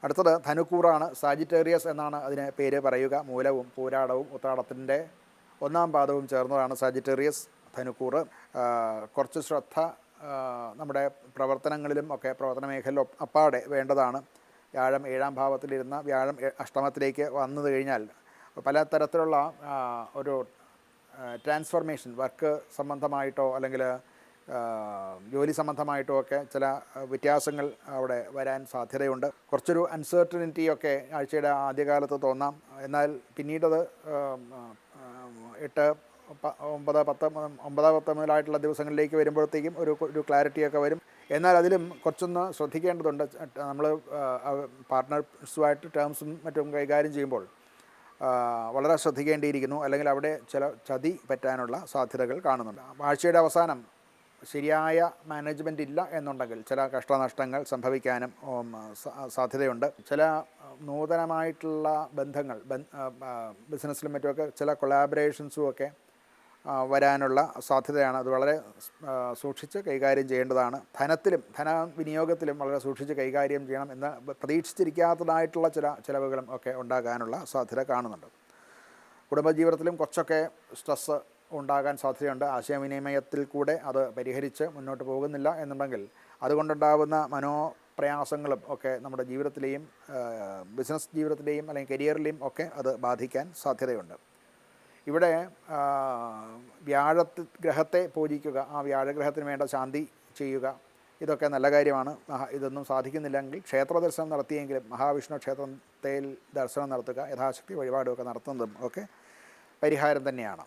അടുത്തത് ധനുക്കൂറാണ്. സാജിറ്റേറിയസ് എന്നാണ് അതിന് പേര് പറയുക. മൂലവും പൂരാടവും ഉത്രാടത്തിൻ്റെ ഒന്നാം പാദവും ചേർന്നതാണ് സാജിറ്റേറിയസ് ധനുക്കൂറ്. കുറച്ച് ശ്രദ്ധ നമ്മുടെ പ്രവർത്തനങ്ങളിലും ഒക്കെ പ്രവർത്തന മേഖലയിലും അപ്പാടെ വേണ്ടതാണ്. വ്യാഴം 7-ാം ഭാവത്തിലിരുന്ന വ്യാഴം അഷ്ടമത്തിലേക്ക് വന്നു കഴിഞ്ഞാൽ പല തരത്തിലുള്ള ഒരു ട്രാൻസ്ഫോർമേഷൻ, വർക്ക് സംബന്ധമായിട്ടോ അല്ലെങ്കിൽ ജോലി സംബന്ധമായിട്ടോ ഒക്കെ ചില വ്യത്യാസങ്ങൾ അവിടെ വരാൻ സാധ്യതയുണ്ട്. കുറച്ചൊരു അൺസർട്ടനിറ്റിയൊക്കെ ആഴ്ചയുടെ ആദ്യകാലത്ത് തോന്നാം. എന്നാൽ പിന്നീടത് 8, 9, 10 മുതലായിട്ടുള്ള ദിവസങ്ങളിലേക്ക് വരുമ്പോഴത്തേക്കും ഒരു ക്ലാരിറ്റിയൊക്കെ വരും. എന്നാൽ അതിലും കുറച്ചൊന്ന് ശ്രദ്ധിക്കേണ്ടതുണ്ട്. നമ്മൾ പാർട്ട്നേഴ്സുമായിട്ട് ടേംസും മറ്റും കൈകാര്യം ചെയ്യുമ്പോൾ വളരെ ശ്രദ്ധിക്കേണ്ടിയിരിക്കുന്നു. അല്ലെങ്കിൽ അവിടെ ചില ചതി പറ്റാനുള്ള സാധ്യതകൾ കാണുന്നുണ്ട്. ആഴ്ചയുടെ അവസാനം ശരിയായ മാനേജ്മെൻ്റ് ഇല്ല എന്നുണ്ടെങ്കിൽ ചില കഷ്ടനഷ്ടങ്ങൾ സംഭവിക്കാനും സാധ്യതയുണ്ട്. ചില നൂതനമായിട്ടുള്ള ബന്ധങ്ങൾ ബിസിനസ്സിലും മറ്റുമൊക്കെ ചില കൊളാബറേഷൻസും ഒക്കെ വരാനുള്ള സാധ്യതയാണ്. അത് വളരെ സൂക്ഷിച്ച് കൈകാര്യം ചെയ്യേണ്ടതാണ്. ധനവിനിയോഗത്തിലും വളരെ സൂക്ഷിച്ച് കൈകാര്യം ചെയ്യണം. എന്ന് പ്രതീക്ഷിച്ചിരിക്കാത്തതായിട്ടുള്ള ചില ചിലവുകളും ഒക്കെ ഉണ്ടാകാനുള്ള സാധ്യത കാണുന്നുണ്ട്. കുടുംബജീവിതത്തിലും കുറച്ചൊക്കെ സ്ട്രെസ്സ് ഉണ്ടാകാൻ സാധ്യതയുണ്ട്. ആശയവിനിമയത്തിൽ കൂടെ അത് പരിഹരിച്ച് മുന്നോട്ട് പോകുന്നില്ല എന്നുണ്ടെങ്കിൽ അതുകൊണ്ടുണ്ടാകുന്ന മനോപ്രയാസങ്ങളും ഒക്കെ നമ്മുടെ ജീവിതത്തിലെയും ബിസിനസ് ജീവിതത്തിലെയും അല്ലെങ്കിൽ കരിയറിലെയും ഒക്കെ അത് ബാധിക്കാൻ സാധ്യതയുണ്ട്. ഇവിടെ ഗ്രഹത്തെ പൂജിക്കുക, ആ വ്യാഴഗ്രഹത്തിന് വേണ്ട ശാന്തി ചെയ്യുക, ഇതൊക്കെ നല്ല കാര്യമാണ്. ഇതൊന്നും സാധിക്കുന്നില്ലെങ്കിൽ ക്ഷേത്ര ദർശനം നടത്തിയെങ്കിലും മഹാവിഷ്ണു ക്ഷേത്രത്തിൽ ദർശനം നടത്തുക, യഥാശക്തി വഴിപാടുമൊക്കെ നടത്തുന്നതും ഒക്കെ പരിഹാരം തന്നെയാണ്.